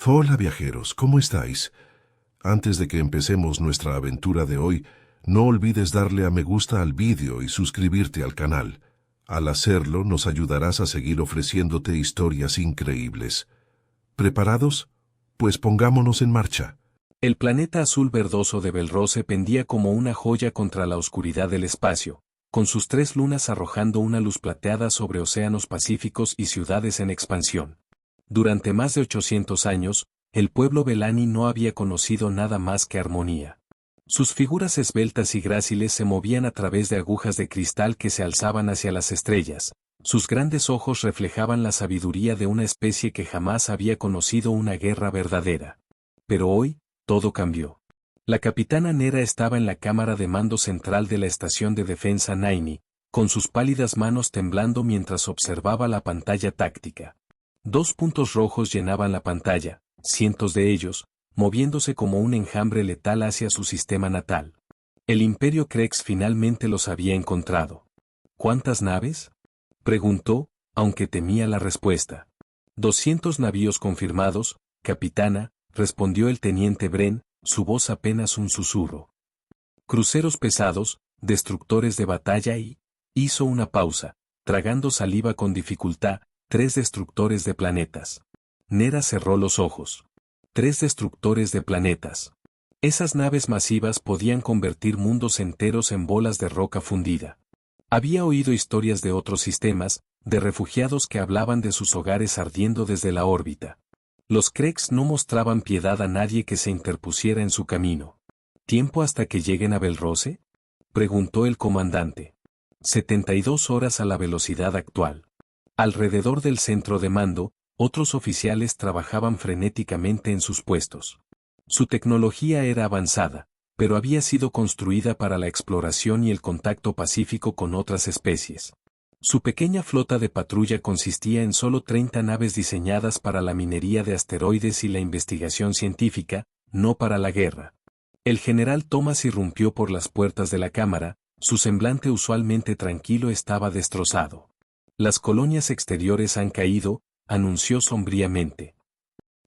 Hola viajeros, ¿cómo estáis? Antes de que empecemos nuestra aventura de hoy, no olvides darle a me gusta al vídeo y suscribirte al canal. Al hacerlo, nos ayudarás a seguir ofreciéndote historias increíbles. ¿Preparados? Pues pongámonos en marcha. El planeta azul verdoso de Belrose pendía como una joya contra la oscuridad del espacio, con sus 3 lunas arrojando una luz plateada sobre océanos pacíficos y ciudades en expansión. Durante más de 800 años, el pueblo Belani no había conocido nada más que armonía. Sus figuras esbeltas y gráciles se movían a través de agujas de cristal que se alzaban hacia las estrellas. Sus grandes ojos reflejaban la sabiduría de una especie que jamás había conocido una guerra verdadera. Pero hoy, todo cambió. La capitana Nera estaba en la cámara de mando central de la estación de defensa Naini, con sus pálidas manos temblando mientras observaba la pantalla táctica. 2 puntos rojos llenaban la pantalla, cientos de ellos, moviéndose como un enjambre letal hacia su sistema natal. El Imperio Krex finalmente los había encontrado. ¿Cuántas naves?, preguntó, aunque temía la respuesta. 200 navíos confirmados, capitana, respondió el teniente Bren, su voz apenas un susurro. Cruceros pesados, destructores de batalla y... Hizo una pausa, tragando saliva con dificultad. 3 destructores de planetas. Nera cerró los ojos. 3 destructores de planetas. Esas naves masivas podían convertir mundos enteros en bolas de roca fundida. Había oído historias de otros sistemas, de refugiados que hablaban de sus hogares ardiendo desde la órbita. Los Krex no mostraban piedad a nadie que se interpusiera en su camino. ¿Tiempo hasta que lleguen a Belrose?, preguntó el comandante. 72 horas a la velocidad actual. Alrededor del centro de mando, otros oficiales trabajaban frenéticamente en sus puestos. Su tecnología era avanzada, pero había sido construida para la exploración y el contacto pacífico con otras especies. Su pequeña flota de patrulla consistía en solo 30 naves diseñadas para la minería de asteroides y la investigación científica, no para la guerra. El general Thomas irrumpió por las puertas de la cámara, su semblante usualmente tranquilo estaba destrozado. Las colonias exteriores han caído, anunció sombríamente.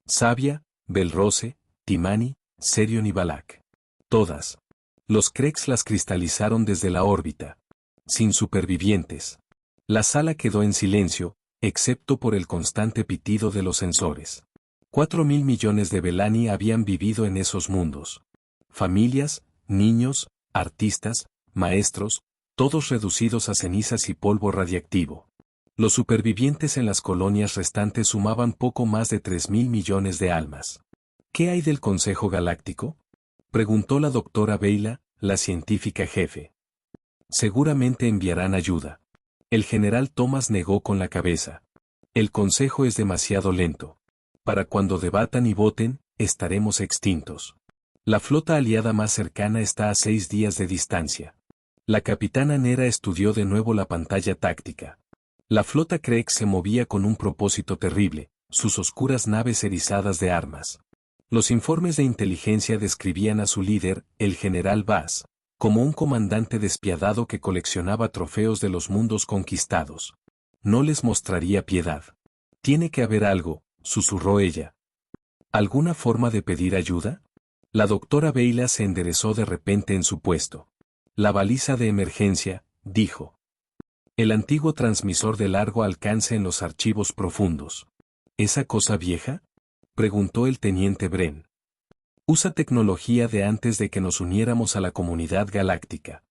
Savia, Belrose, Timani, Serion y Balak. Todas. Los Krex las cristalizaron desde la órbita. Sin supervivientes. La sala quedó en silencio, excepto por el constante pitido de los sensores. 4.000 millones de Belani habían vivido en esos mundos. Familias, niños, artistas, maestros, todos reducidos a cenizas y polvo radiactivo. Los supervivientes en las colonias restantes sumaban poco más de 3.000 millones de almas. ¿Qué hay del Consejo Galáctico?, preguntó la doctora Beyla, la científica jefe. Seguramente enviarán ayuda. El general Thomas negó con la cabeza. El Consejo es demasiado lento. Para cuando debatan y voten, estaremos extintos. La flota aliada más cercana está a 6 días de distancia. La capitana Nera estudió de nuevo la pantalla táctica. La flota Krex se movía con un propósito terrible, sus oscuras naves erizadas de armas. Los informes de inteligencia describían a su líder, el general Bass, como un comandante despiadado que coleccionaba trofeos de los mundos conquistados. No les mostraría piedad. Tiene que haber algo, susurró ella. ¿Alguna forma de pedir ayuda? La doctora Beyla se enderezó de repente en su puesto. La baliza de emergencia, dijo. El antiguo transmisor de largo alcance en los archivos profundos. ¿Esa cosa vieja?, preguntó el teniente Bren. Usa tecnología de antes de que nos uniéramos a la comunidad galáctica.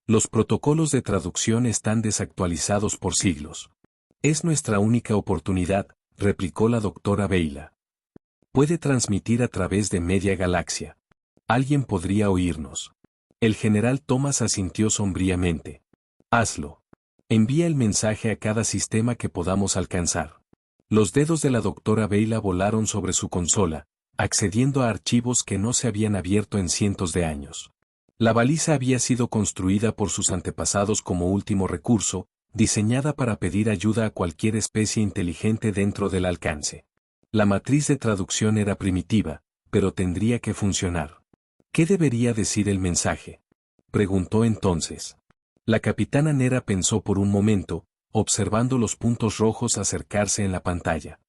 Los protocolos de traducción están desactualizados por siglos. Es nuestra única oportunidad, replicó la doctora Beyla. Puede transmitir a través de media galaxia. Alguien podría oírnos. El general Thomas asintió sombríamente. Hazlo. Envía el mensaje a cada sistema que podamos alcanzar. Los dedos de la doctora Beyla volaron sobre su consola, accediendo a archivos que no se habían abierto en cientos de años. La baliza había sido construida por sus antepasados como último recurso, diseñada para pedir ayuda a cualquier especie inteligente dentro del alcance. La matriz de traducción era primitiva, pero tendría que funcionar. ¿Qué debería decir el mensaje?, preguntó entonces. La capitana Nera pensó por un momento, observando los puntos rojos acercarse en la pantalla.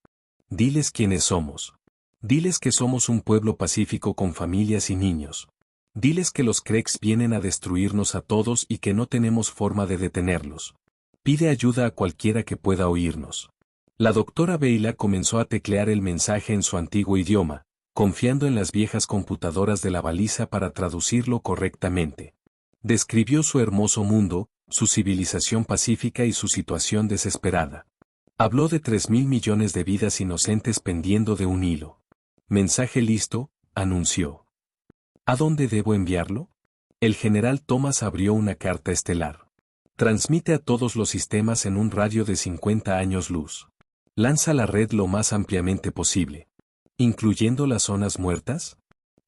Diles quiénes somos. Diles que somos un pueblo pacífico con familias y niños. Diles que los Creks vienen a destruirnos a todos y que no tenemos forma de detenerlos. Pide ayuda a cualquiera que pueda oírnos. La doctora Beyla comenzó a teclear el mensaje en su antiguo idioma, confiando en las viejas computadoras de la baliza para traducirlo correctamente. Describió su hermoso mundo, su civilización pacífica y su situación desesperada. Habló de 3.000 millones de vidas inocentes pendiendo de un hilo. Mensaje listo, anunció. ¿A dónde debo enviarlo? El general Thomas abrió una carta estelar. Transmite a todos los sistemas en un radio de 50 años luz. Lanza la red lo más ampliamente posible. ¿Incluyendo las zonas muertas?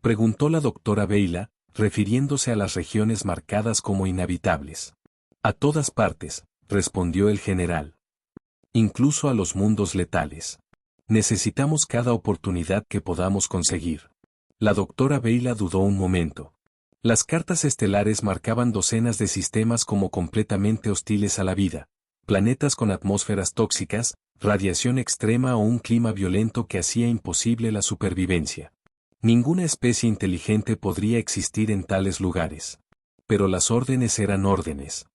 Preguntó la doctora Beyla, refiriéndose a las regiones marcadas como inhabitables. A todas partes, respondió el general. Incluso a los mundos letales. Necesitamos cada oportunidad que podamos conseguir. La doctora Beyla dudó un momento. Las cartas estelares marcaban docenas de sistemas como completamente hostiles a la vida, planetas con atmósferas tóxicas, radiación extrema o un clima violento que hacía imposible la supervivencia. Ninguna especie inteligente podría existir en tales lugares. Pero las órdenes eran órdenes.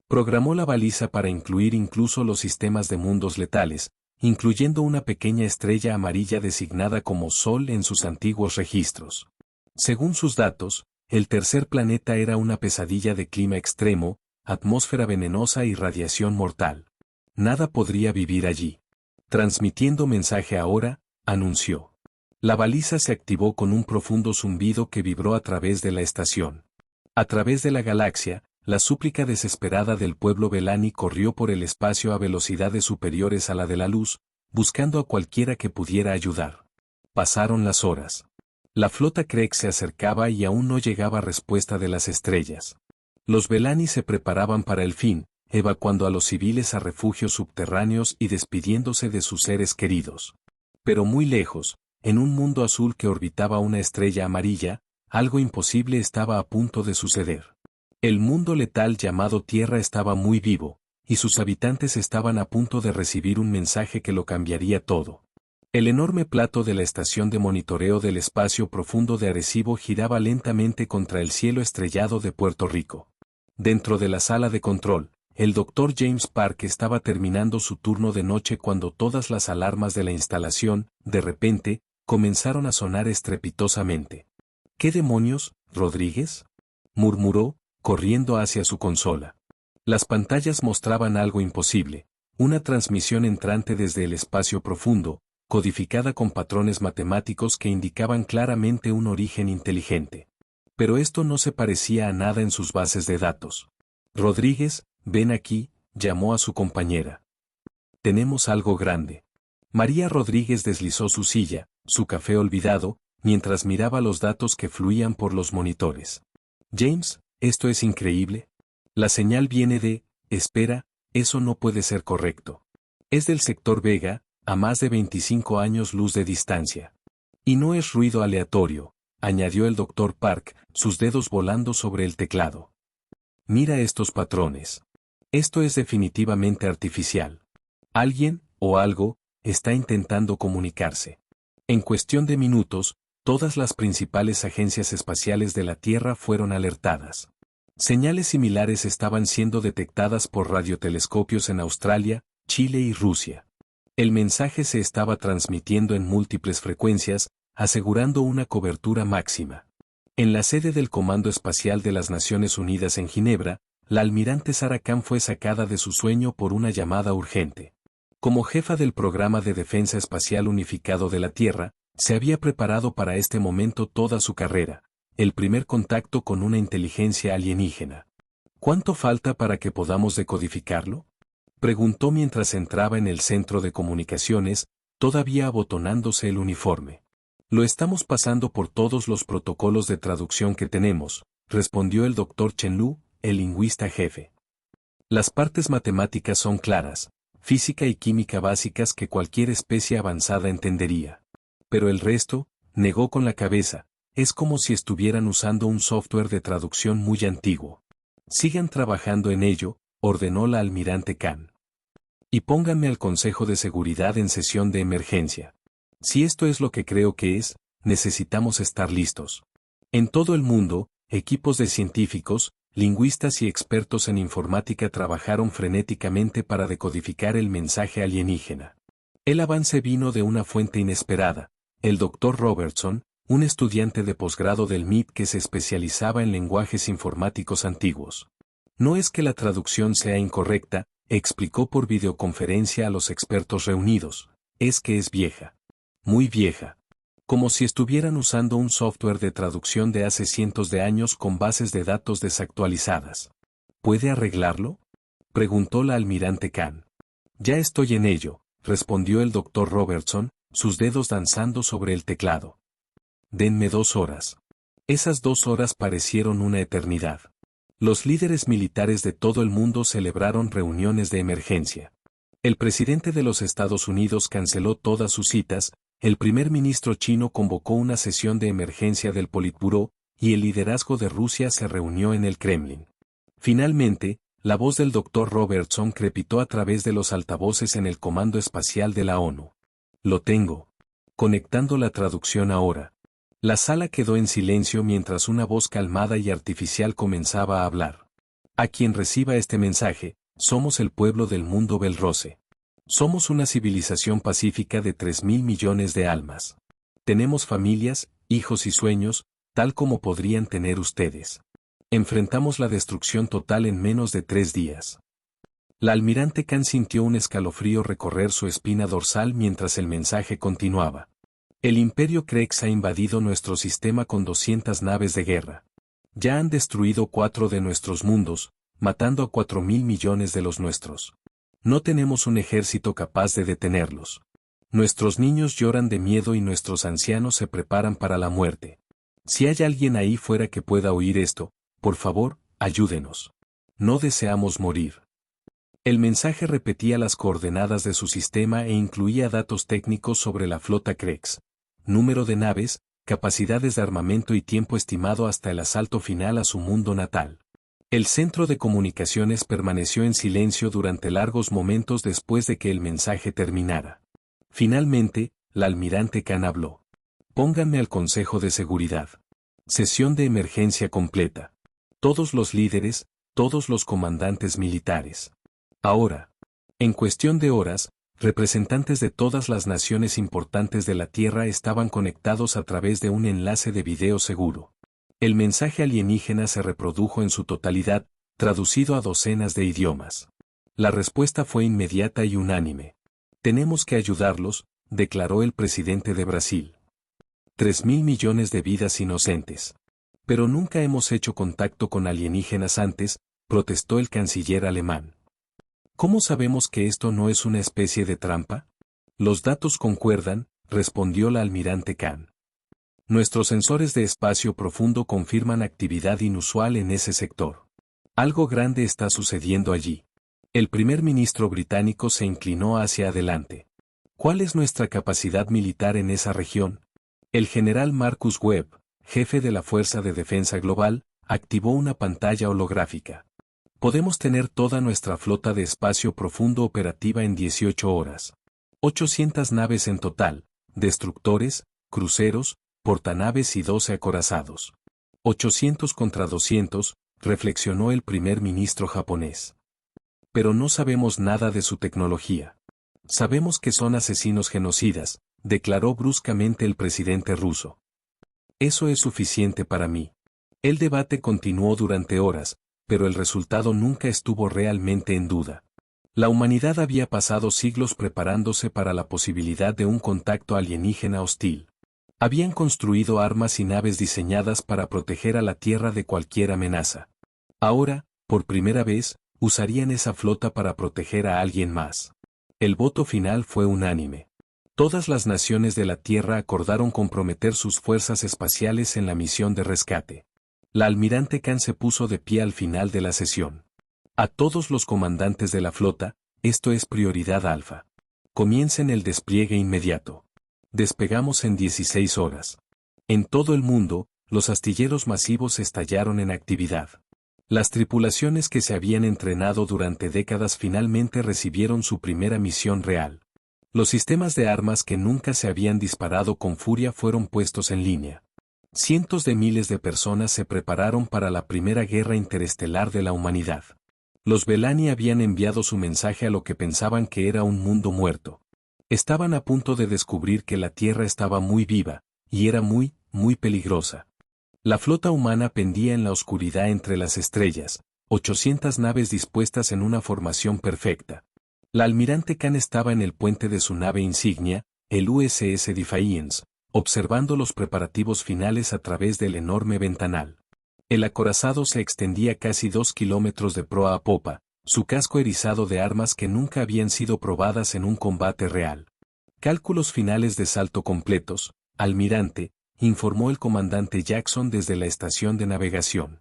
Programó la baliza para incluir incluso los sistemas de mundos letales, incluyendo una pequeña estrella amarilla designada como Sol en sus antiguos registros. Según sus datos, el tercer planeta era una pesadilla de clima extremo, atmósfera venenosa y radiación mortal. Nada podría vivir allí. Transmitiendo mensaje ahora, anunció. La baliza se activó con un profundo zumbido que vibró a través de la estación. A través de la galaxia, la súplica desesperada del pueblo Belani corrió por el espacio a velocidades superiores a la de la luz, buscando a cualquiera que pudiera ayudar. Pasaron las horas. La flota Kreg se acercaba y aún no llegaba respuesta de las estrellas. Los Belani se preparaban para el fin, evacuando a los civiles a refugios subterráneos y despidiéndose de sus seres queridos. Pero muy lejos, en un mundo azul que orbitaba una estrella amarilla, algo imposible estaba a punto de suceder. El mundo letal llamado Tierra estaba muy vivo, y sus habitantes estaban a punto de recibir un mensaje que lo cambiaría todo. El enorme plato de la estación de monitoreo del espacio profundo de Arecibo giraba lentamente contra el cielo estrellado de Puerto Rico. Dentro de la sala de control, el Dr. James Park estaba terminando su turno de noche cuando todas las alarmas de la instalación, de repente, comenzaron a sonar estrepitosamente. ¿Qué demonios, Rodríguez?, murmuró, corriendo hacia su consola. Las pantallas mostraban algo imposible, una transmisión entrante desde el espacio profundo, codificada con patrones matemáticos que indicaban claramente un origen inteligente. Pero esto no se parecía a nada en sus bases de datos. Rodríguez, ven aquí, llamó a su compañera. Tenemos algo grande. María Rodríguez deslizó su silla, su café olvidado, mientras miraba los datos que fluían por los monitores. James, esto es increíble. La señal viene de, espera, eso no puede ser correcto. Es del sector Vega, a más de 25 años luz de distancia. Y no es ruido aleatorio, añadió el Dr. Park, sus dedos volando sobre el teclado. Mira estos patrones. Esto es definitivamente artificial. Alguien, o algo, está intentando comunicarse. En cuestión de minutos, todas las principales agencias espaciales de la Tierra fueron alertadas. Señales similares estaban siendo detectadas por radiotelescopios en Australia, Chile y Rusia. El mensaje se estaba transmitiendo en múltiples frecuencias, asegurando una cobertura máxima. En la sede del Comando Espacial de las Naciones Unidas en Ginebra, la almirante Sarah Khan fue sacada de su sueño por una llamada urgente. Como jefa del Programa de Defensa Espacial Unificado de la Tierra, se había preparado para este momento toda su carrera, el primer contacto con una inteligencia alienígena. ¿Cuánto falta para que podamos decodificarlo?, preguntó mientras entraba en el centro de comunicaciones, todavía abotonándose el uniforme. Lo estamos pasando por todos los protocolos de traducción que tenemos, respondió el Dr. Chen Lu, el lingüista jefe. Las partes matemáticas son claras, física y química básicas que cualquier especie avanzada entendería. Pero el resto, negó con la cabeza, es como si estuvieran usando un software de traducción muy antiguo. Sigan trabajando en ello, ordenó la almirante Khan. Y pónganme al Consejo de Seguridad en sesión de emergencia. Si esto es lo que creo que es, necesitamos estar listos. En todo el mundo, equipos de científicos, lingüistas y expertos en informática trabajaron frenéticamente para decodificar el mensaje alienígena. El avance vino de una fuente inesperada, el Dr. Robertson, un estudiante de posgrado del MIT que se especializaba en lenguajes informáticos antiguos. No es que la traducción sea incorrecta, explicó por videoconferencia a los expertos reunidos, es que es vieja. Muy vieja. Como si estuvieran usando un software de traducción de hace cientos de años con bases de datos desactualizadas. ¿Puede arreglarlo?, preguntó la almirante Khan. Ya estoy en ello, respondió el Dr. Robertson, sus dedos danzando sobre el teclado. Denme 2 horas. Esas 2 horas parecieron una eternidad. Los líderes militares de todo el mundo celebraron reuniones de emergencia. El presidente de los Estados Unidos canceló todas sus citas, el primer ministro chino convocó una sesión de emergencia del Politburó, y el liderazgo de Rusia se reunió en el Kremlin. Finalmente, la voz del Dr. Robertson crepitó a través de los altavoces en el Comando Espacial de la ONU. Lo tengo. Conectando la traducción ahora. La sala quedó en silencio mientras una voz calmada y artificial comenzaba a hablar. A quien reciba este mensaje, somos el pueblo del mundo Belrose. Somos una civilización pacífica de 3.000 millones de almas. Tenemos familias, hijos y sueños, tal como podrían tener ustedes. Enfrentamos la destrucción total en menos de 3 días. La almirante Khan sintió un escalofrío recorrer su espina dorsal mientras el mensaje continuaba. El Imperio Krex ha invadido nuestro sistema con 200 naves de guerra. Ya han destruido 4 de nuestros mundos, matando a 4.000 millones de los nuestros. No tenemos un ejército capaz de detenerlos. Nuestros niños lloran de miedo y nuestros ancianos se preparan para la muerte. Si hay alguien ahí fuera que pueda oír esto, por favor, ayúdenos. No deseamos morir. El mensaje repetía las coordenadas de su sistema e incluía datos técnicos sobre la flota Krex, número de naves, capacidades de armamento y tiempo estimado hasta el asalto final a su mundo natal. El centro de comunicaciones permaneció en silencio durante largos momentos después de que el mensaje terminara. Finalmente, la almirante Khan habló. Pónganme al Consejo de Seguridad. Sesión de emergencia completa. Todos los líderes, todos los comandantes militares. Ahora. En cuestión de horas, representantes de todas las naciones importantes de la Tierra estaban conectados a través de un enlace de video seguro. El mensaje alienígena se reprodujo en su totalidad, traducido a docenas de idiomas. La respuesta fue inmediata y unánime. Tenemos que ayudarlos, declaró el presidente de Brasil. 3.000 millones de vidas inocentes. Pero nunca hemos hecho contacto con alienígenas antes, protestó el canciller alemán. ¿Cómo sabemos que esto no es una especie de trampa? Los datos concuerdan, respondió la almirante Khan. Nuestros sensores de espacio profundo confirman actividad inusual en ese sector. Algo grande está sucediendo allí. El primer ministro británico se inclinó hacia adelante. ¿Cuál es nuestra capacidad militar en esa región? El general Marcus Webb, jefe de la Fuerza de Defensa Global, activó una pantalla holográfica. Podemos tener toda nuestra flota de espacio profundo operativa en 18 horas. 800 naves en total, destructores, cruceros, portanaves y 12 acorazados. 800 contra 200, reflexionó el primer ministro japonés. Pero no sabemos nada de su tecnología. Sabemos que son asesinos genocidas, declaró bruscamente el presidente ruso. Eso es suficiente para mí. El debate continuó durante horas, pero el resultado nunca estuvo realmente en duda. La humanidad había pasado siglos preparándose para la posibilidad de un contacto alienígena hostil. Habían construido armas y naves diseñadas para proteger a la Tierra de cualquier amenaza. Ahora, por primera vez, usarían esa flota para proteger a alguien más. El voto final fue unánime. Todas las naciones de la Tierra acordaron comprometer sus fuerzas espaciales en la misión de rescate. La almirante Khan se puso de pie al final de la sesión. A todos los comandantes de la flota, esto es prioridad alfa. Comiencen el despliegue inmediato. Despegamos en 16 horas. En todo el mundo, los astilleros masivos estallaron en actividad. Las tripulaciones que se habían entrenado durante décadas finalmente recibieron su primera misión real. Los sistemas de armas que nunca se habían disparado con furia fueron puestos en línea. Cientos de miles de personas se prepararon para la primera guerra interestelar de la humanidad. Los Bellani habían enviado su mensaje a lo que pensaban que era un mundo muerto. Estaban a punto de descubrir que la Tierra estaba muy viva, y era muy, muy peligrosa. La flota humana pendía en la oscuridad entre las estrellas, 800 naves dispuestas en una formación perfecta. La almirante Khan estaba en el puente de su nave insignia, el USS Defiance, observando los preparativos finales a través del enorme ventanal. El acorazado se extendía casi 2 kilómetros de proa a popa, su casco erizado de armas que nunca habían sido probadas en un combate real. Cálculos finales de salto completos, almirante, informó el comandante Jackson desde la estación de navegación.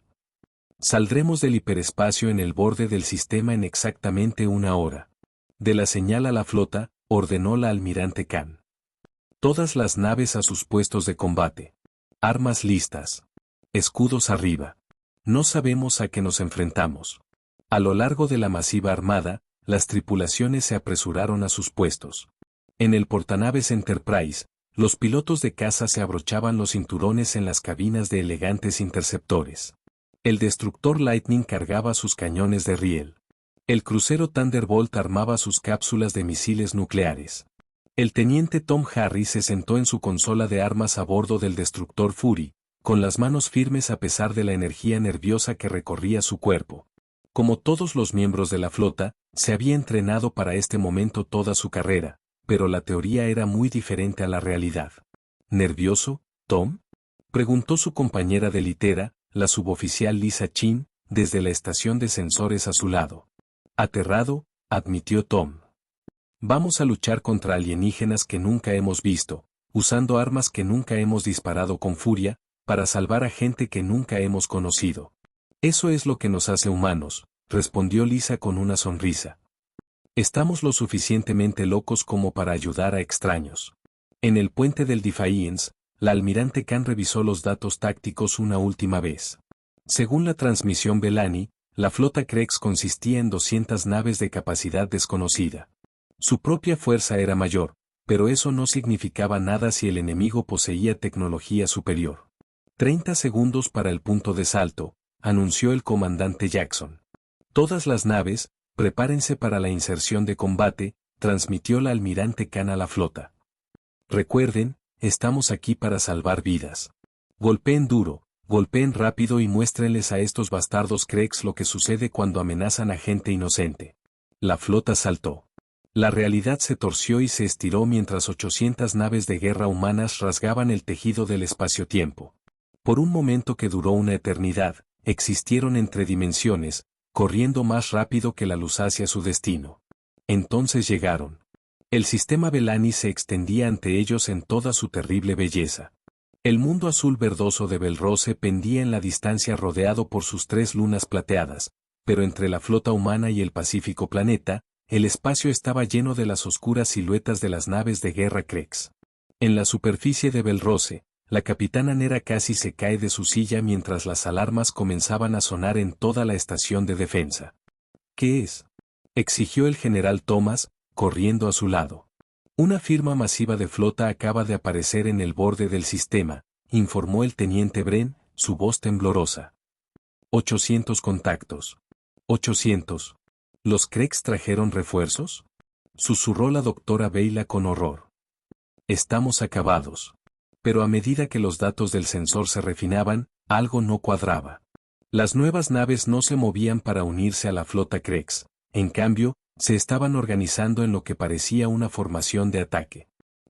Saldremos del hiperespacio en el borde del sistema en exactamente 1 hora. De la señal a la flota, ordenó la almirante Khan. Todas las naves a sus puestos de combate. Armas listas. Escudos arriba. No sabemos a qué nos enfrentamos. A lo largo de la masiva armada, las tripulaciones se apresuraron a sus puestos. En el portanaves Enterprise, los pilotos de caza se abrochaban los cinturones en las cabinas de elegantes interceptores. El destructor Lightning cargaba sus cañones de riel. El crucero Thunderbolt armaba sus cápsulas de misiles nucleares. El teniente Tom Harris se sentó en su consola de armas a bordo del destructor Fury, con las manos firmes a pesar de la energía nerviosa que recorría su cuerpo. Como todos los miembros de la flota, se había entrenado para este momento toda su carrera, pero la teoría era muy diferente a la realidad. ¿Nervioso, Tom?, preguntó su compañera de litera, la suboficial Lisa Chin, desde la estación de sensores a su lado. Aterrado, admitió Tom. Vamos a luchar contra alienígenas que nunca hemos visto, usando armas que nunca hemos disparado con furia, para salvar a gente que nunca hemos conocido. Eso es lo que nos hace humanos, respondió Lisa con una sonrisa. Estamos lo suficientemente locos como para ayudar a extraños. En el puente del Defiance, la almirante Khan revisó los datos tácticos una última vez. Según la transmisión Bellani, la flota Krex consistía en 200 naves de capacidad desconocida. Su propia fuerza era mayor, pero eso no significaba nada si el enemigo poseía tecnología superior. 30 segundos para el punto de salto, anunció el comandante Jackson. Todas las naves, prepárense para la inserción de combate, transmitió la almirante Khan a la flota. Recuerden, estamos aquí para salvar vidas. Golpeen duro, golpeen rápido y muéstrenles a estos bastardos Krex lo que sucede cuando amenazan a gente inocente. La flota saltó. La realidad se torció y se estiró mientras 800 naves de guerra humanas rasgaban el tejido del espacio-tiempo. Por un momento que duró una eternidad, existieron entre dimensiones, corriendo más rápido que la luz hacia su destino. Entonces llegaron. El sistema Bellani se extendía ante ellos en toda su terrible belleza. El mundo azul verdoso de Belrose pendía en la distancia rodeado por sus 3 lunas plateadas, pero entre la flota humana y el pacífico planeta, el espacio estaba lleno de las oscuras siluetas de las naves de guerra Krex. En la superficie de Belrose, la capitana Nera casi se cae de su silla mientras las alarmas comenzaban a sonar en toda la estación de defensa. ¿Qué es?, exigió el general Thomas, corriendo a su lado. Una firma masiva de flota acaba de aparecer en el borde del sistema, informó el teniente Bren, su voz temblorosa. 800 contactos. 800. ¿Los Krex trajeron refuerzos?, susurró la doctora Beyla con horror. Estamos acabados. Pero a medida que los datos del sensor se refinaban, algo no cuadraba. Las nuevas naves no se movían para unirse a la flota Krex, en cambio, se estaban organizando en lo que parecía una formación de ataque.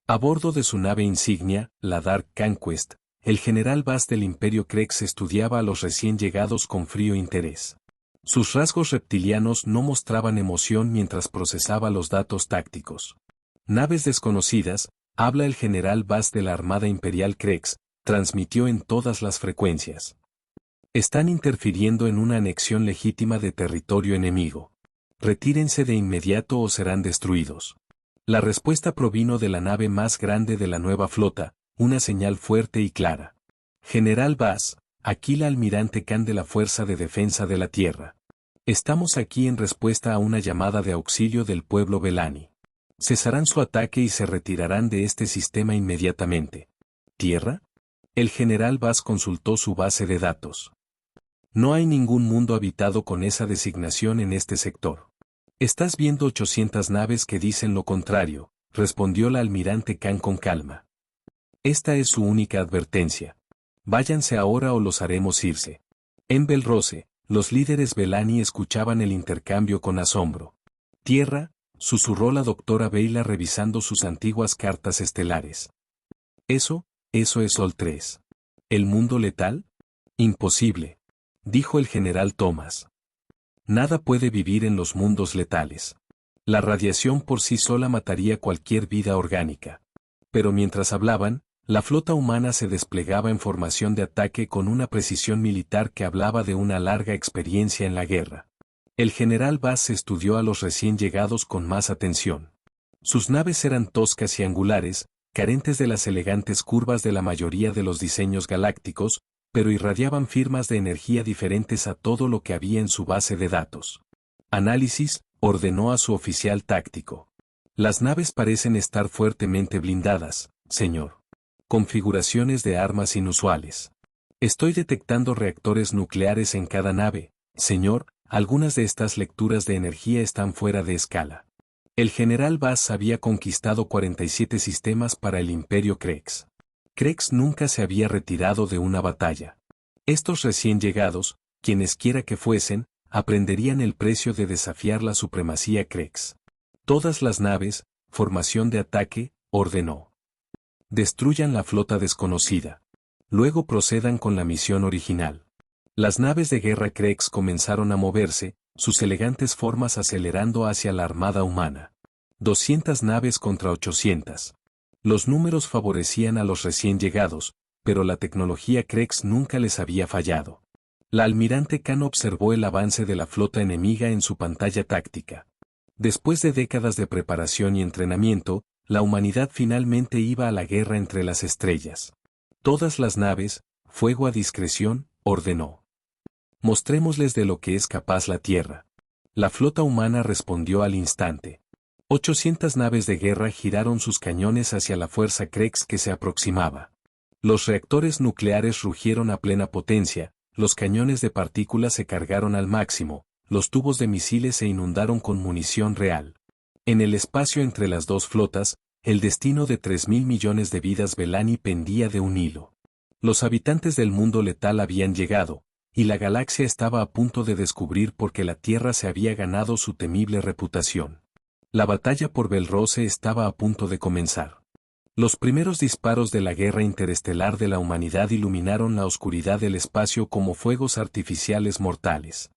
A bordo de su nave insignia, la Dark Conquest, el general Bass del Imperio Krex estudiaba a los recién llegados con frío interés. Sus rasgos reptilianos no mostraban emoción mientras procesaba los datos tácticos. Naves desconocidas, habla el general Bass de la Armada Imperial Krex, transmitió en todas las frecuencias. Están interfiriendo en una anexión legítima de territorio enemigo. Retírense de inmediato o serán destruidos. La respuesta provino de la nave más grande de la nueva flota, una señal fuerte y clara. General Bass, aquí la almirante Khan de la Fuerza de Defensa de la Tierra. Estamos aquí en respuesta a una llamada de auxilio del pueblo Bellani. Cesarán su ataque y se retirarán de este sistema inmediatamente. ¿Tierra? El general Bass consultó su base de datos. No hay ningún mundo habitado con esa designación en este sector. Estás viendo 800 naves que dicen lo contrario, respondió la almirante Khan con calma. Esta es su única advertencia. Váyanse ahora o los haremos irse. En Belrose, los líderes Belani escuchaban el intercambio con asombro. Tierra, susurró la doctora Veyla revisando sus antiguas cartas estelares. Eso es Sol 3. ¿El mundo letal? Imposible, dijo el general Thomas. Nada puede vivir en los mundos letales. La radiación por sí sola mataría cualquier vida orgánica. Pero mientras hablaban, la flota humana se desplegaba en formación de ataque con una precisión militar que hablaba de una larga experiencia en la guerra. El general Bass estudió a los recién llegados con más atención. Sus naves eran toscas y angulares, carentes de las elegantes curvas de la mayoría de los diseños galácticos, pero irradiaban firmas de energía diferentes a todo lo que había en su base de datos. Análisis, ordenó a su oficial táctico. Las naves parecen estar fuertemente blindadas, señor. Configuraciones de armas inusuales. Estoy detectando reactores nucleares en cada nave, señor, algunas de estas lecturas de energía están fuera de escala. El general Bass había conquistado 47 sistemas para el Imperio Krex. Krex nunca se había retirado de una batalla. Estos recién llegados, quienesquiera que fuesen, aprenderían el precio de desafiar la supremacía Krex. Todas las naves, formación de ataque, ordenó. Destruyan la flota desconocida. Luego procedan con la misión original. Las naves de guerra Krex comenzaron a moverse, sus elegantes formas acelerando hacia la armada humana. 200 naves contra 800. Los números favorecían a los recién llegados, pero la tecnología Krex nunca les había fallado. La almirante Khan observó el avance de la flota enemiga en su pantalla táctica. Después de décadas de preparación y entrenamiento, la humanidad finalmente iba a la guerra entre las estrellas. Todas las naves, fuego a discreción, ordenó. Mostrémosles de lo que es capaz la Tierra. La flota humana respondió al instante. 800 naves de guerra giraron sus cañones hacia la fuerza Krex que se aproximaba. Los reactores nucleares rugieron a plena potencia, los cañones de partículas se cargaron al máximo, los tubos de misiles se inundaron con munición real. En el espacio entre las dos flotas, el destino de 3.000 millones de vidas Belani pendía de un hilo. Los habitantes del mundo letal habían llegado, y la galaxia estaba a punto de descubrir por qué la Tierra se había ganado su temible reputación. La batalla por Belrose estaba a punto de comenzar. Los primeros disparos de la guerra interestelar de la humanidad iluminaron la oscuridad del espacio como fuegos artificiales mortales.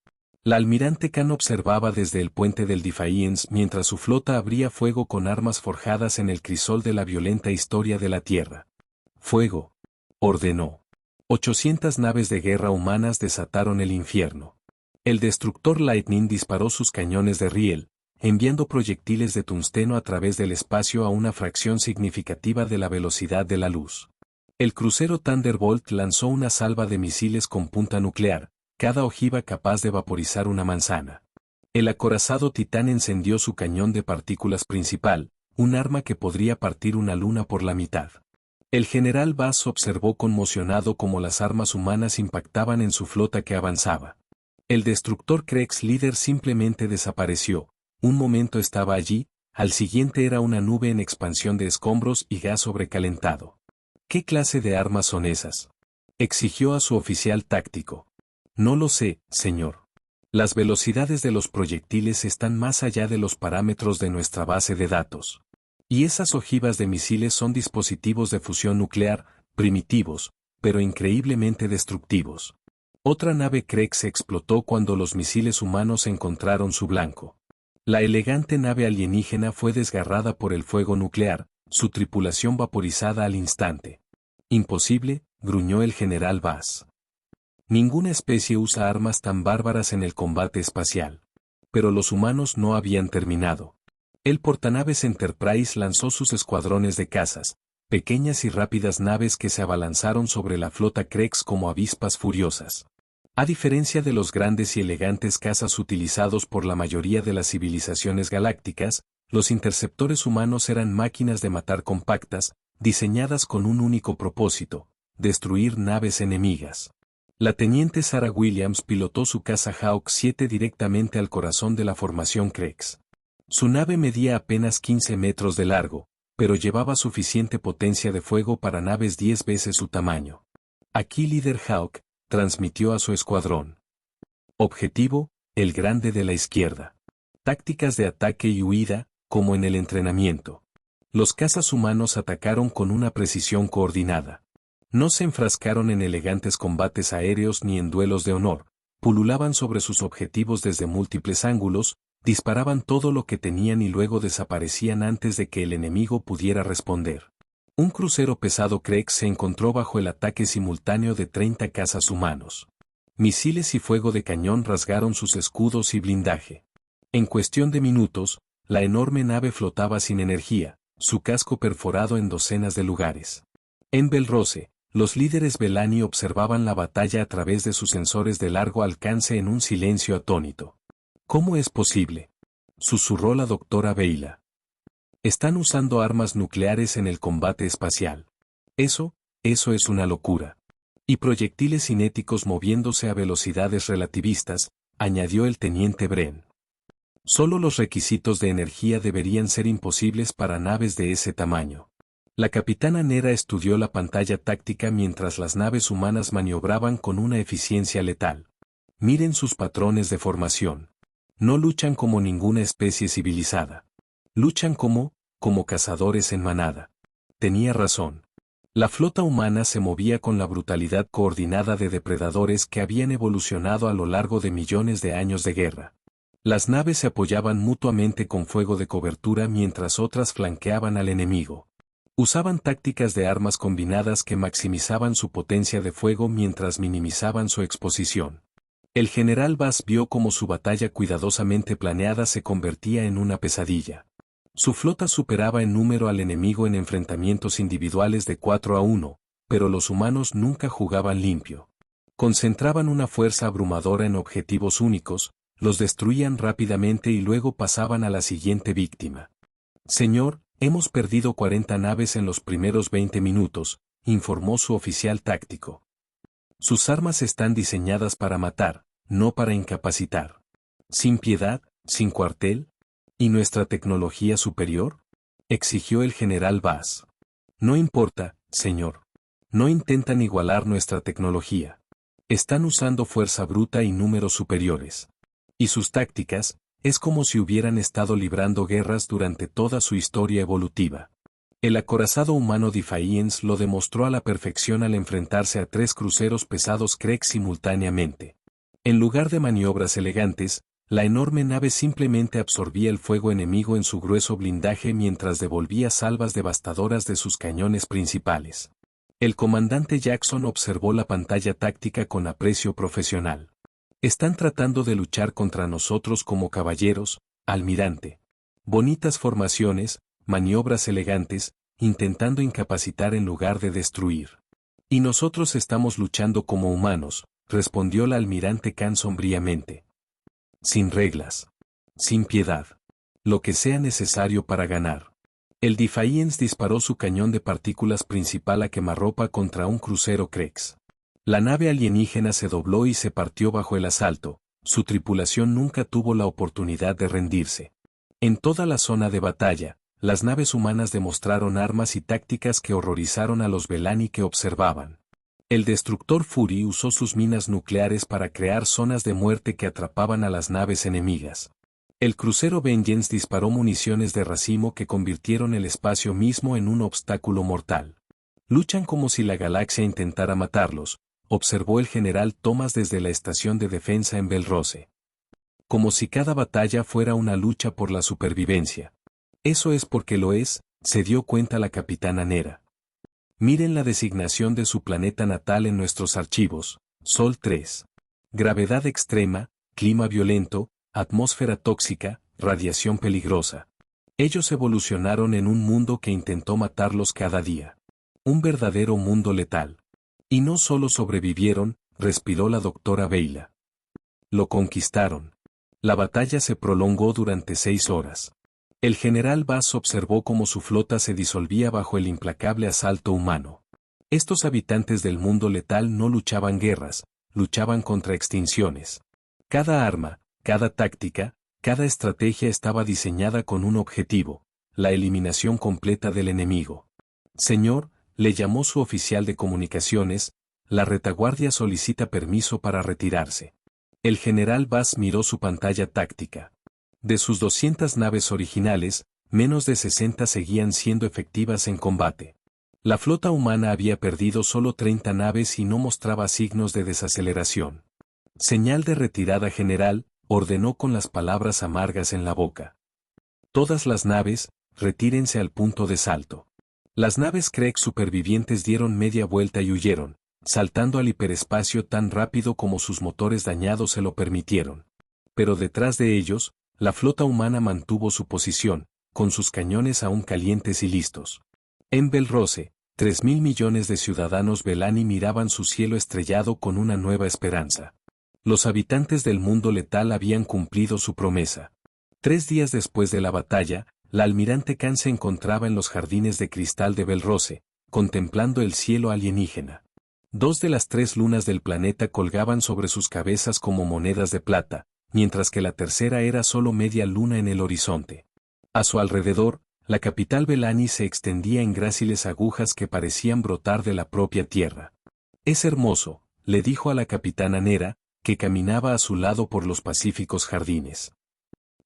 La almirante Khan observaba desde el puente del Defiance mientras su flota abría fuego con armas forjadas en el crisol de la violenta historia de la Tierra. ¡Fuego!, ordenó. 800 naves de guerra humanas desataron el infierno. El destructor Lightning disparó sus cañones de riel, enviando proyectiles de tungsteno a través del espacio a una fracción significativa de la velocidad de la luz. El crucero Thunderbolt lanzó una salva de misiles con punta nuclear, cada ojiva capaz de vaporizar una manzana. El acorazado Titán encendió su cañón de partículas principal, un arma que podría partir una luna por la mitad. El general Bass observó conmocionado cómo las armas humanas impactaban en su flota que avanzaba. El destructor Krex líder simplemente desapareció. Un momento estaba allí, al siguiente era una nube en expansión de escombros y gas sobrecalentado. ¿Qué clase de armas son esas?, exigió a su oficial táctico. No lo sé, señor. Las velocidades de los proyectiles están más allá de los parámetros de nuestra base de datos. Y esas ojivas de misiles son dispositivos de fusión nuclear, primitivos, pero increíblemente destructivos. Otra nave Krex explotó cuando los misiles humanos encontraron su blanco. La elegante nave alienígena fue desgarrada por el fuego nuclear, su tripulación vaporizada al instante. Imposible, gruñó el general Bass. Ninguna especie usa armas tan bárbaras en el combate espacial. Pero los humanos no habían terminado. El portanaves Enterprise lanzó sus escuadrones de cazas, pequeñas y rápidas naves que se abalanzaron sobre la flota Krex como avispas furiosas. A diferencia de los grandes y elegantes cazas utilizados por la mayoría de las civilizaciones galácticas, Los interceptores humanos eran máquinas de matar compactas, diseñadas con un único propósito: destruir naves enemigas. La teniente Sarah Williams pilotó su caza Hawk 7 directamente al corazón de la formación Crex. Su nave medía apenas 15 metros de largo, pero llevaba suficiente potencia de fuego para naves 10 veces su tamaño. Aquí líder Hawk transmitió a su escuadrón. Objetivo: el grande de la izquierda. Tácticas de ataque y huida, como en el entrenamiento. Los cazas humanos atacaron con una precisión coordinada. No se enfrascaron en elegantes combates aéreos ni en duelos de honor, pululaban sobre sus objetivos desde múltiples ángulos, disparaban todo lo que tenían y luego desaparecían antes de que el enemigo pudiera responder. Un crucero pesado Crex se encontró bajo el ataque simultáneo de 30 cazas humanos. Misiles y fuego de cañón rasgaron sus escudos y blindaje. En cuestión de minutos, la enorme nave flotaba sin energía, su casco perforado en docenas de lugares. En Belroce, los líderes Belani observaban la batalla a través de sus sensores de largo alcance en un silencio atónito. ¿Cómo es posible?, susurró la doctora Veyla. Están usando armas nucleares en el combate espacial. Eso es una locura. Y proyectiles cinéticos moviéndose a velocidades relativistas, añadió el teniente Bren. Solo los requisitos de energía deberían ser imposibles para naves de ese tamaño. La capitana Nera estudió la pantalla táctica mientras las naves humanas maniobraban con una eficiencia letal. Miren sus patrones de formación. No luchan como ninguna especie civilizada. Luchan como cazadores en manada. Tenía razón. La flota humana se movía con la brutalidad coordinada de depredadores que habían evolucionado a lo largo de millones de años de guerra. Las naves se apoyaban mutuamente con fuego de cobertura mientras otras flanqueaban al enemigo. Usaban tácticas de armas combinadas que maximizaban su potencia de fuego mientras minimizaban su exposición. El general Bass vio cómo su batalla cuidadosamente planeada se convertía en una pesadilla. Su flota superaba en número al enemigo en enfrentamientos individuales de 4-1, pero los humanos nunca jugaban limpio. Concentraban una fuerza abrumadora en objetivos únicos, los destruían rápidamente y luego pasaban a la siguiente víctima. Señor, hemos perdido 40 naves en los primeros 20 minutos, informó su oficial táctico. Sus armas están diseñadas para matar, no para incapacitar. ¿Sin piedad, sin cuartel? ¿Y nuestra tecnología superior?, exigió el general Bass. No importa, señor. No intentan igualar nuestra tecnología. Están usando fuerza bruta y números superiores. Y sus tácticas, es como si hubieran estado librando guerras durante toda su historia evolutiva. El acorazado humano Defiance lo demostró a la perfección al enfrentarse a 3 cruceros pesados Crex simultáneamente. En lugar de maniobras elegantes, la enorme nave simplemente absorbía el fuego enemigo en su grueso blindaje mientras devolvía salvas devastadoras de sus cañones principales. El comandante Jackson observó la pantalla táctica con aprecio profesional. Están tratando de luchar contra nosotros como caballeros, almirante. Bonitas formaciones, maniobras elegantes, intentando incapacitar en lugar de destruir. Y nosotros estamos luchando como humanos, respondió la almirante Khan sombríamente. Sin reglas. Sin piedad. Lo que sea necesario para ganar. El Defiance disparó su cañón de partículas principal a quemarropa contra un crucero Crex. La nave alienígena se dobló y se partió bajo el asalto, su tripulación nunca tuvo la oportunidad de rendirse. En toda la zona de batalla, las naves humanas demostraron armas y tácticas que horrorizaron a los Belani que observaban. El destructor Fury usó sus minas nucleares para crear zonas de muerte que atrapaban a las naves enemigas. El crucero Vengeance disparó municiones de racimo que convirtieron el espacio mismo en un obstáculo mortal. Luchan como si la galaxia intentara matarlos, observó el general Thomas desde la estación de defensa en Belroce. Como si cada batalla fuera una lucha por la supervivencia. Eso es porque lo es, se dio cuenta la capitana Nera. Miren la designación de su planeta natal en nuestros archivos: Sol 3. Gravedad extrema, clima violento, atmósfera tóxica, radiación peligrosa. Ellos evolucionaron en un mundo que intentó matarlos cada día. Un verdadero mundo letal. Y no solo sobrevivieron, respiró la doctora Veyla. Lo conquistaron. La batalla se prolongó durante 6 horas. El general Bass observó cómo su flota se disolvía bajo el implacable asalto humano. Estos habitantes del mundo letal no luchaban guerras, luchaban contra extinciones. Cada arma, cada táctica, cada estrategia estaba diseñada con un objetivo: la eliminación completa del enemigo. Señor, le llamó su oficial de comunicaciones, la retaguardia solicita permiso para retirarse. El general Bass miró su pantalla táctica. De sus 200 naves originales, menos de 60 seguían siendo efectivas en combate. La flota humana había perdido solo 30 naves y no mostraba signos de desaceleración. Señal de retirada general, ordenó con las palabras amargas en la boca. Todas las naves, retírense al punto de salto. Las naves Kreg supervivientes dieron media vuelta y huyeron, saltando al hiperespacio tan rápido como sus motores dañados se lo permitieron. Pero detrás de ellos, la flota humana mantuvo su posición, con sus cañones aún calientes y listos. En Belrose, 3.000 millones de ciudadanos Belani miraban su cielo estrellado con una nueva esperanza. Los habitantes del mundo letal habían cumplido su promesa. 3 días después de la batalla, la almirante Khan se encontraba en los jardines de cristal de Belrose, contemplando el cielo alienígena. 2 de las 3 lunas del planeta colgaban sobre sus cabezas como monedas de plata, mientras que la tercera era solo media luna en el horizonte. A su alrededor, la capital Belani se extendía en gráciles agujas que parecían brotar de la propia tierra. «Es hermoso», le dijo a la capitana Nera, que caminaba a su lado por los pacíficos jardines.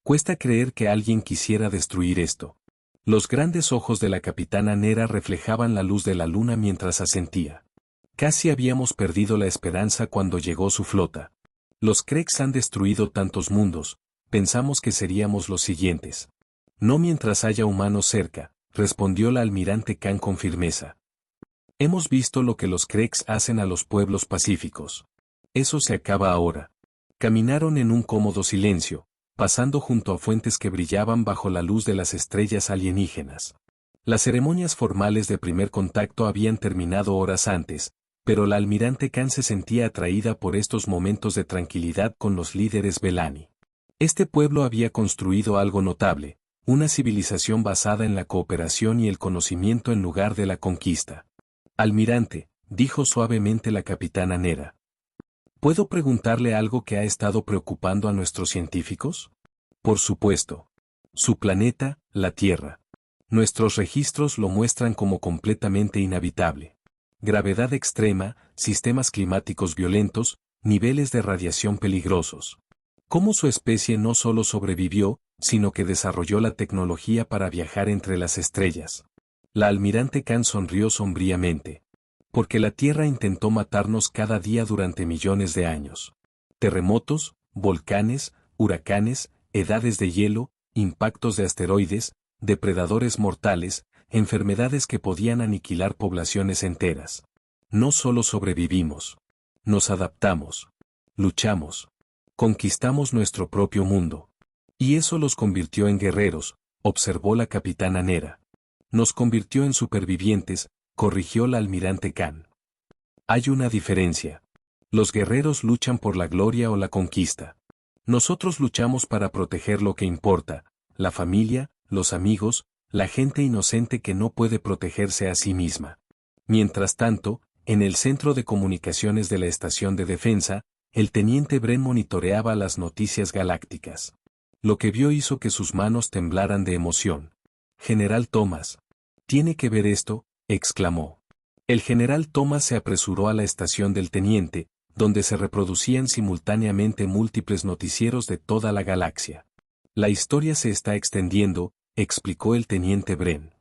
Cuesta creer que alguien quisiera destruir esto. Los grandes ojos de la capitana Nera reflejaban la luz de la luna mientras asentía. Casi habíamos perdido la esperanza cuando llegó su flota. Los Kregs han destruido tantos mundos, pensamos que seríamos los siguientes. No mientras haya humanos cerca, respondió la almirante Khan con firmeza. Hemos visto lo que los Kregs hacen a los pueblos pacíficos. Eso se acaba ahora. Caminaron en un cómodo silencio, pasando junto a fuentes que brillaban bajo la luz de las estrellas alienígenas. Las ceremonias formales de primer contacto habían terminado horas antes, pero la almirante Khan se sentía atraída por estos momentos de tranquilidad con los líderes Belani. Este pueblo había construido algo notable, una civilización basada en la cooperación y el conocimiento en lugar de la conquista. Almirante, dijo suavemente la capitana Nera. ¿Puedo preguntarle algo que ha estado preocupando a nuestros científicos? Por supuesto. Su planeta, la Tierra. Nuestros registros lo muestran como completamente inhabitable. Gravedad extrema, sistemas climáticos violentos, niveles de radiación peligrosos. ¿Cómo su especie no solo sobrevivió, sino que desarrolló la tecnología para viajar entre las estrellas? La almirante Khan sonrió sombríamente. Porque la Tierra intentó matarnos cada día durante millones de años. Terremotos, volcanes, huracanes, edades de hielo, impactos de asteroides, depredadores mortales, enfermedades que podían aniquilar poblaciones enteras. No solo sobrevivimos. Nos adaptamos. Luchamos. Conquistamos nuestro propio mundo. Y eso los convirtió en guerreros, observó la capitana Nera. Nos convirtió en supervivientes, corrigió la almirante Khan. Hay una diferencia. Los guerreros luchan por la gloria o la conquista. Nosotros luchamos para proteger lo que importa, la familia, los amigos, la gente inocente que no puede protegerse a sí misma. Mientras tanto, en el centro de comunicaciones de la estación de defensa, el teniente Bren monitoreaba las noticias galácticas. Lo que vio hizo que sus manos temblaran de emoción. General Thomas. ¿Tiene que ver esto?, exclamó. El general Thomas se apresuró a la estación del teniente, donde se reproducían simultáneamente múltiples noticieros de toda la galaxia. La historia se está extendiendo, explicó el teniente Bren.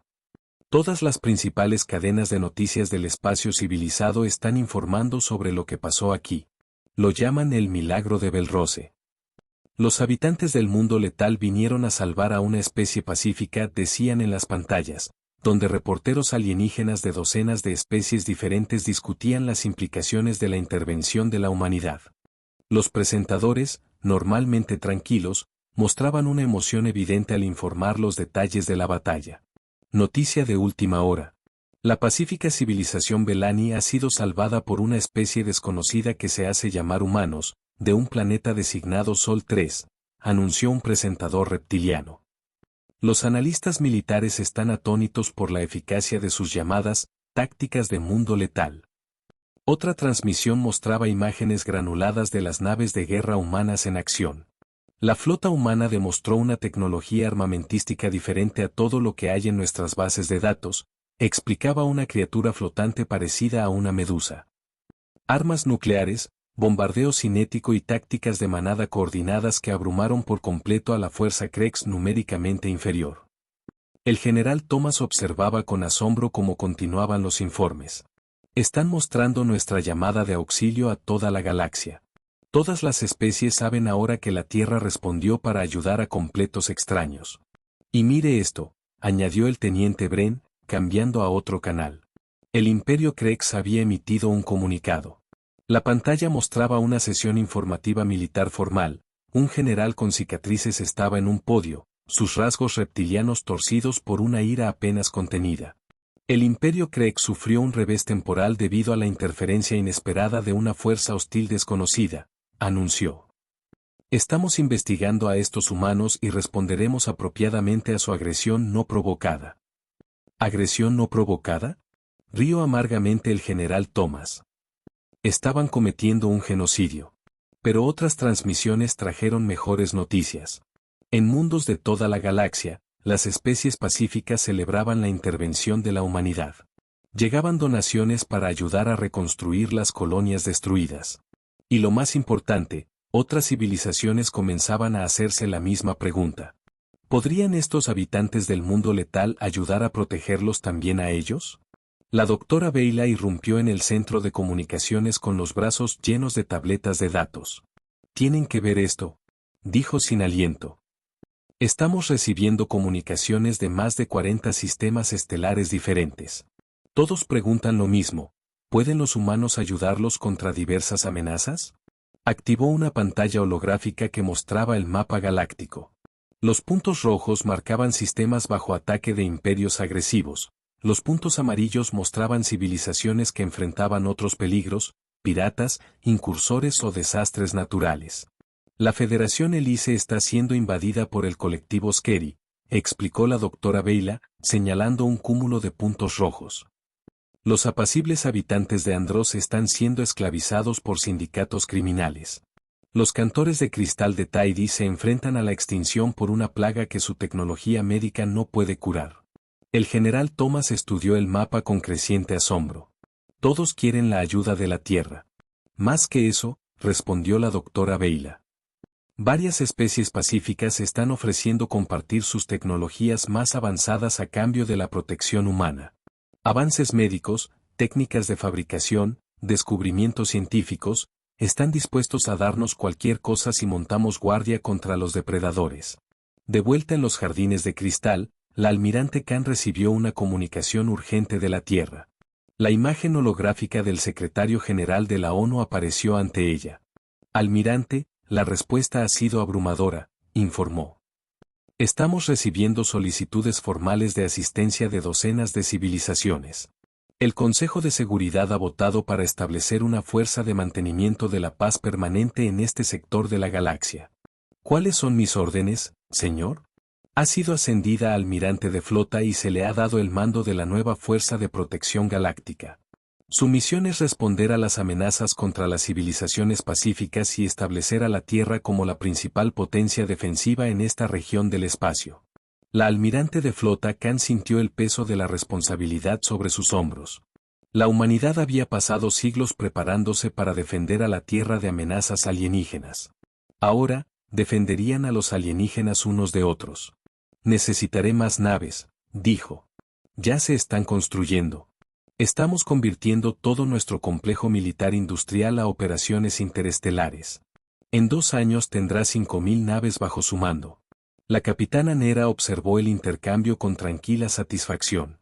Todas las principales cadenas de noticias del espacio civilizado están informando sobre lo que pasó aquí. Lo llaman el milagro de Belrose. Los habitantes del mundo letal vinieron a salvar a una especie pacífica, decían en las pantallas, donde reporteros alienígenas de docenas de especies diferentes discutían las implicaciones de la intervención de la humanidad. Los presentadores, normalmente tranquilos, mostraban una emoción evidente al informar los detalles de la batalla. Noticia de última hora. La pacífica civilización Belani ha sido salvada por una especie desconocida que se hace llamar humanos, de un planeta designado Sol 3, anunció un presentador reptiliano. Los analistas militares están atónitos por la eficacia de sus llamadas tácticas de mundo letal. Otra transmisión mostraba imágenes granuladas de las naves de guerra humanas en acción. La flota humana demostró una tecnología armamentística diferente a todo lo que hay en nuestras bases de datos, explicaba una criatura flotante parecida a una medusa. Armas nucleares, bombardeo cinético y tácticas de manada coordinadas que abrumaron por completo a la fuerza Krex numéricamente inferior. El general Thomas observaba con asombro cómo continuaban los informes. Están mostrando nuestra llamada de auxilio a toda la galaxia. Todas las especies saben ahora que la Tierra respondió para ayudar a completos extraños. Y mire esto, añadió el teniente Bren, cambiando a otro canal. El Imperio Krex había emitido un comunicado. La pantalla mostraba una sesión informativa militar formal. Un general con cicatrices estaba en un podio, sus rasgos reptilianos torcidos por una ira apenas contenida. El Imperio Krex sufrió un revés temporal debido a la interferencia inesperada de una fuerza hostil desconocida, anunció. Estamos investigando a estos humanos y responderemos apropiadamente a su agresión no provocada. ¿Agresión no provocada? Rió amargamente el general Thomas. Estaban cometiendo un genocidio. Pero otras transmisiones trajeron mejores noticias. En mundos de toda la galaxia, las especies pacíficas celebraban la intervención de la humanidad. Llegaban donaciones para ayudar a reconstruir las colonias destruidas. Y lo más importante, otras civilizaciones comenzaban a hacerse la misma pregunta. ¿Podrían estos habitantes del mundo letal ayudar a protegerlos también a ellos? La doctora Beyla irrumpió en el centro de comunicaciones con los brazos llenos de tabletas de datos. Tienen que ver esto, dijo sin aliento. Estamos recibiendo comunicaciones de más de 40 sistemas estelares diferentes. Todos preguntan lo mismo, ¿pueden los humanos ayudarlos contra diversas amenazas? Activó una pantalla holográfica que mostraba el mapa galáctico. Los puntos rojos marcaban sistemas bajo ataque de imperios agresivos, los puntos amarillos mostraban civilizaciones que enfrentaban otros peligros, piratas, incursores o desastres naturales. La Federación Elise está siendo invadida por el colectivo Skeri, explicó la doctora Beyla, señalando un cúmulo de puntos rojos. Los apacibles habitantes de Andros están siendo esclavizados por sindicatos criminales. Los cantores de cristal de Taidi se enfrentan a la extinción por una plaga que su tecnología médica no puede curar. El general Thomas estudió el mapa con creciente asombro. Todos quieren la ayuda de la Tierra. Más que eso, respondió la doctora Beyla. Varias especies pacíficas están ofreciendo compartir sus tecnologías más avanzadas a cambio de la protección humana. Avances médicos, técnicas de fabricación, descubrimientos científicos, están dispuestos a darnos cualquier cosa si montamos guardia contra los depredadores. De vuelta en los jardines de cristal, la almirante Khan recibió una comunicación urgente de la Tierra. La imagen holográfica del secretario general de la ONU apareció ante ella. Almirante, la respuesta ha sido abrumadora, informó. Estamos recibiendo solicitudes formales de asistencia de docenas de civilizaciones. El Consejo de Seguridad ha votado para establecer una fuerza de mantenimiento de la paz permanente en este sector de la galaxia. ¿Cuáles son mis órdenes, señor? Ha sido ascendida a almirante de flota y se le ha dado el mando de la nueva Fuerza de Protección Galáctica. Su misión es responder a las amenazas contra las civilizaciones pacíficas y establecer a la Tierra como la principal potencia defensiva en esta región del espacio. La almirante de flota Khan sintió el peso de la responsabilidad sobre sus hombros. La humanidad había pasado siglos preparándose para defender a la Tierra de amenazas alienígenas. Ahora, defenderían a los alienígenas unos de otros. Necesitaré más naves, dijo. Ya se están construyendo. Estamos convirtiendo todo nuestro complejo militar industrial a operaciones interestelares. En 2 años tendrá 5.000 naves bajo su mando. La capitana Nera observó el intercambio con tranquila satisfacción.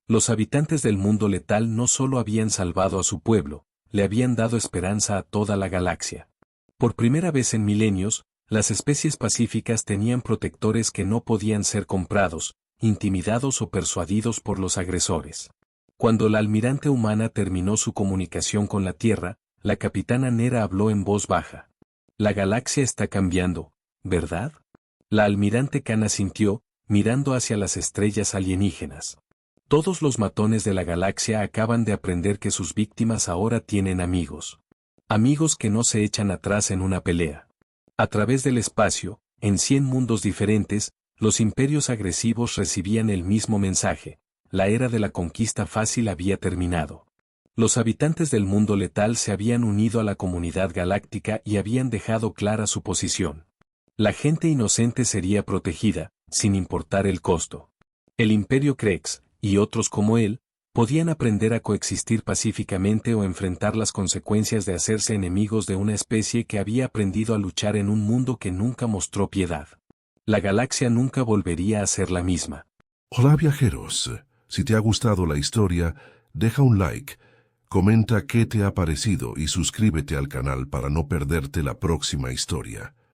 Los habitantes del mundo letal no solo habían salvado a su pueblo, le habían dado esperanza a toda la galaxia. Por primera vez en milenios, las especies pacíficas tenían protectores que no podían ser comprados, intimidados o persuadidos por los agresores. Cuando la almirante humana terminó su comunicación con la Tierra, la capitana Nera habló en voz baja. La galaxia está cambiando, ¿verdad? La almirante Khan asintió, mirando hacia las estrellas alienígenas. Todos los matones de la galaxia acaban de aprender que sus víctimas ahora tienen amigos. Amigos que no se echan atrás en una pelea. A través del espacio, en 100 mundos diferentes, los imperios agresivos recibían el mismo mensaje: la era de la conquista fácil había terminado. Los habitantes del mundo letal se habían unido a la comunidad galáctica y habían dejado clara su posición. La gente inocente sería protegida, sin importar el costo. El Imperio Krex, y otros como él, podían aprender a coexistir pacíficamente o enfrentar las consecuencias de hacerse enemigos de una especie que había aprendido a luchar en un mundo que nunca mostró piedad. La galaxia nunca volvería a ser la misma. Hola viajeros, si te ha gustado la historia, deja un like, comenta qué te ha parecido y suscríbete al canal para no perderte la próxima historia.